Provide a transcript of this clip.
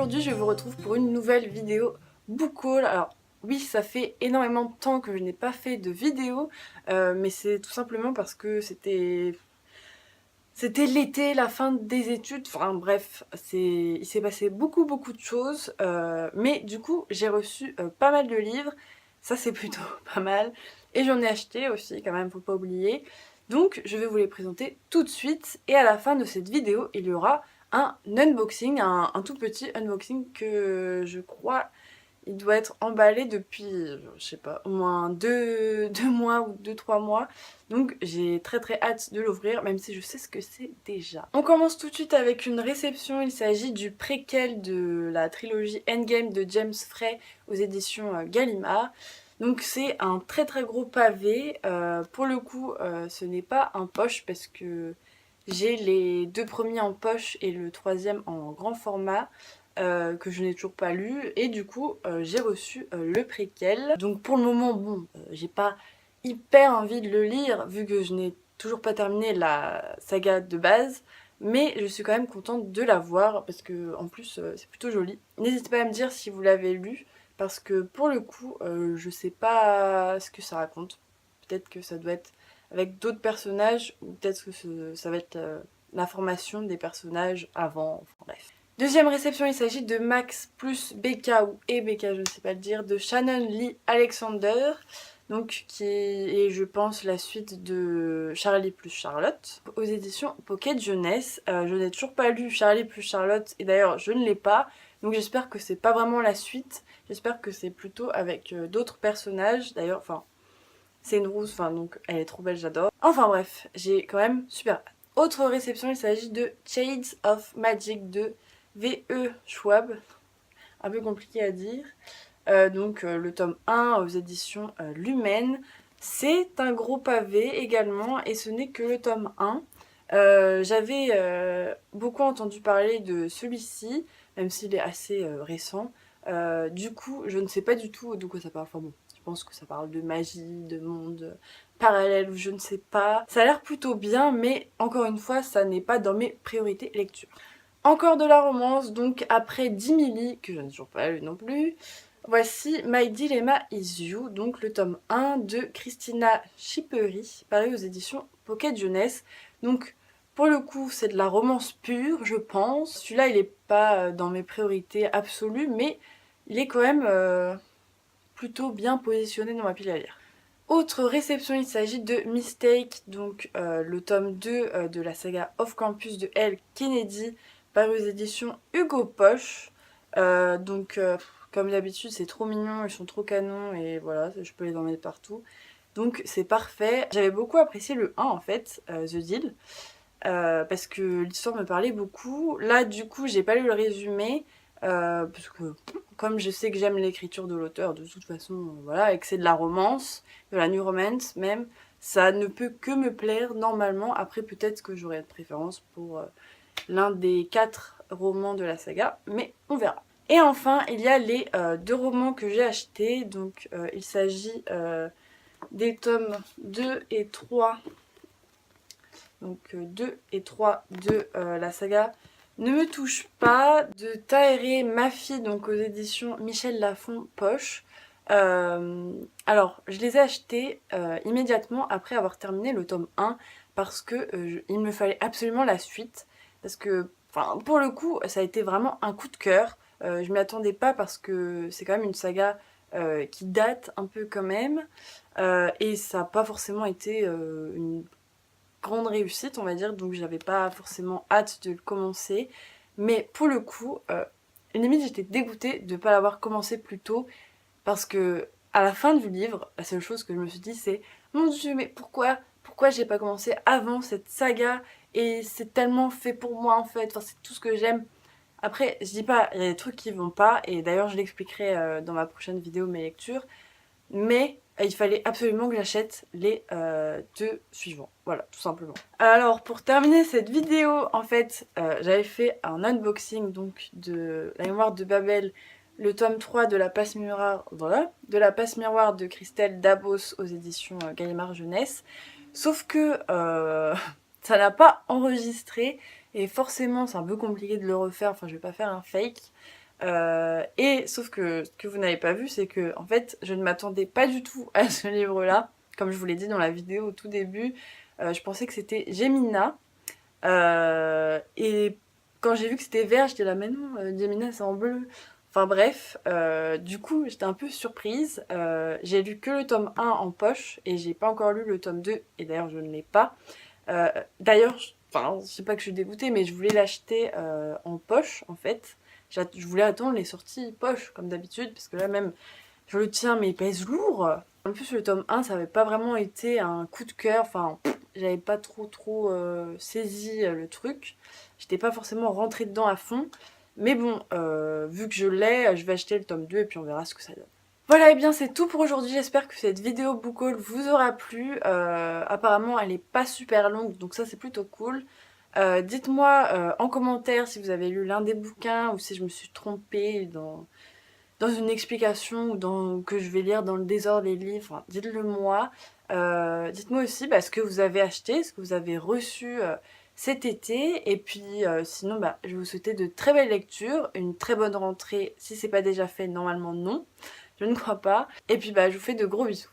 aujourd'hui je vous retrouve pour une nouvelle vidéo book haul. Alors oui, ça fait énormément de temps que je n'ai pas fait de vidéo, mais c'est tout simplement parce que c'était l'été, la fin des études, enfin bref, il s'est passé beaucoup de choses, mais du coup j'ai reçu pas mal de livres, ça c'est plutôt pas mal, et j'en ai acheté aussi quand même, faut pas oublier. Donc je vais vous les présenter tout de suite, et à la fin de cette vidéo il y aura un unboxing, un tout petit unboxing que je crois il doit être emballé depuis, je sais pas, au moins deux mois ou 2-3 mois. Donc j'ai très hâte de l'ouvrir, même si je sais ce que c'est déjà. On commence tout de suite avec une réception. Il s'agit du préquel de la trilogie Endgame de James Frey aux éditions Gallimard. Donc c'est un très gros pavé. Pour le coup, ce n'est pas un poche parce que j'ai les deux premiers en poche et le troisième en grand format. Que je n'ai toujours pas lu, et du coup j'ai reçu le préquel. Donc pour le moment, bon, j'ai pas hyper envie de le lire vu que je n'ai toujours pas terminé la saga de base, mais je suis quand même contente de l'avoir parce que en plus c'est plutôt joli. N'hésitez pas à me dire si vous l'avez lu, parce que pour le coup je sais pas ce que ça raconte. Peut-être que ça doit être avec d'autres personnages, ou peut-être que ça va être l'information des personnages avant, enfin bref. Deuxième réception, il s'agit de Max plus Becca, ou Becca, je ne sais pas le dire, de Shannon Lee Alexander, donc qui est, je pense, la suite de Charlie plus Charlotte, aux éditions Pocket Jeunesse. Je n'ai toujours pas lu Charlie plus Charlotte, et d'ailleurs je ne l'ai pas, donc j'espère que c'est pas vraiment la suite, j'espère que c'est plutôt avec d'autres personnages, d'ailleurs, enfin, c'est une rousse, enfin, donc elle est trop belle, j'adore. Enfin bref, j'ai quand même super hâte. Autre réception, il s'agit de Shades of Magic de V.E. Schwab, un peu compliqué à dire. Donc le tome 1 aux éditions Lumen. C'est un gros pavé également, et ce n'est que le tome 1. J'avais beaucoup entendu parler de celui-ci, même s'il est assez récent. Du coup, je ne sais pas du tout de quoi ça parle. Enfin bon, je pense que ça parle de magie, de monde parallèle, ou je ne sais pas. Ça a l'air plutôt bien, mais encore une fois, ça n'est pas dans mes priorités lecture. Encore de la romance, donc après 10 milli, que je n'ai toujours pas lu non plus, voici My Dilemma Is You, donc le tome 1 de Christina Schippery, paru aux éditions Pocket Jeunesse. Donc pour le coup, c'est de la romance pure, je pense. Celui-là, il n'est pas dans mes priorités absolues, mais il est quand même plutôt bien positionné dans ma pile à lire. Autre réception, il s'agit de Mistake, donc le tome 2 de la saga Off Campus de L. Kennedy, paru aux éditions Hugo Poche. Comme d'habitude, c'est trop mignon, ils sont trop canons, et voilà, je peux les emmener partout. Donc c'est parfait. J'avais beaucoup apprécié le 1 en fait, The Deal, parce que l'histoire me parlait beaucoup. Là, du coup, j'ai pas lu le résumé, parce que comme je sais que j'aime l'écriture de l'auteur, de toute façon, voilà, et que c'est de la romance, de la new romance même, ça ne peut que me plaire normalement. Après, peut-être que j'aurai de préférence pour l'un des 4 romans de la saga, mais on verra. Et enfin, il y a les 2 romans que j'ai achetés. Donc il s'agit des tomes 2 et 3. Donc 2 et 3 de la saga Ne me touche pas, de Tahereh Mafi, donc aux éditions Michel Lafon Poche. Alors, je les ai achetés immédiatement après avoir terminé le tome 1, parce que il me fallait absolument la suite. Parce que, enfin, pour le coup, ça a été vraiment un coup de cœur. Je m'y attendais pas parce que c'est quand même une saga qui date un peu quand même. Et ça n'a pas forcément été une grande réussite, on va dire, donc j'avais pas forcément hâte de le commencer. Mais pour le coup, limite j'étais dégoûtée de ne pas l'avoir commencé plus tôt, parce que à la fin du livre, la seule chose que je me suis dit c'est mon Dieu, mais pourquoi j'ai pas commencé avant cette saga, et c'est tellement fait pour moi en fait, enfin, c'est tout ce que j'aime. Après, je dis pas, il y a des trucs qui vont pas, et d'ailleurs je l'expliquerai dans ma prochaine vidéo, mes lectures, mais il fallait absolument que j'achète les 2 suivants, voilà, tout simplement. Alors pour terminer cette vidéo, en fait, j'avais fait un unboxing donc de La Mémoire de Babel, le tome 3 de la passe miroir, voilà, de la passe miroir de Christelle Dabos aux éditions Gallimard Jeunesse, sauf que ça n'a pas enregistré, et forcément c'est un peu compliqué de le refaire, enfin je vais pas faire un fake. Et sauf que ce que vous n'avez pas vu, c'est que en fait, je ne m'attendais pas du tout à ce livre-là. Comme je vous l'ai dit dans la vidéo au tout début, je pensais que c'était Gemina. Et quand j'ai vu que c'était vert, j'étais là, mais non, Gemina c'est en bleu. Enfin bref, du coup j'étais un peu surprise. J'ai lu que le tome 1 en poche et j'ai pas encore lu le tome 2 et d'ailleurs je ne l'ai pas. D'ailleurs, enfin, je sais pas que je suis dégoûtée, mais je voulais l'acheter en poche en fait. Je voulais attendre les sorties poche comme d'habitude parce que là même je le tiens mais il pèse lourd. En plus le tome 1 ça avait pas vraiment été un coup de cœur, enfin j'avais pas trop saisi le truc. J'étais pas forcément rentrée dedans à fond. Mais bon, vu que je l'ai, je vais acheter le tome 2 et puis on verra ce que ça donne. Voilà, et bien c'est tout pour aujourd'hui. J'espère que cette vidéo book haul vous aura plu. Apparemment, elle est pas super longue, donc ça c'est plutôt cool. Dites-moi en commentaire si vous avez lu l'un des bouquins ou si je me suis trompée dans une explication ou que je vais lire dans le désordre des livres. Enfin, dites-le moi. Dites-moi aussi ce que vous avez acheté, ce que vous avez reçu cet été. Et puis sinon, je vais vous souhaiter de très belles lectures, une très bonne rentrée si c'est pas déjà fait, normalement non. Je ne crois pas. Et puis je vous fais de gros bisous.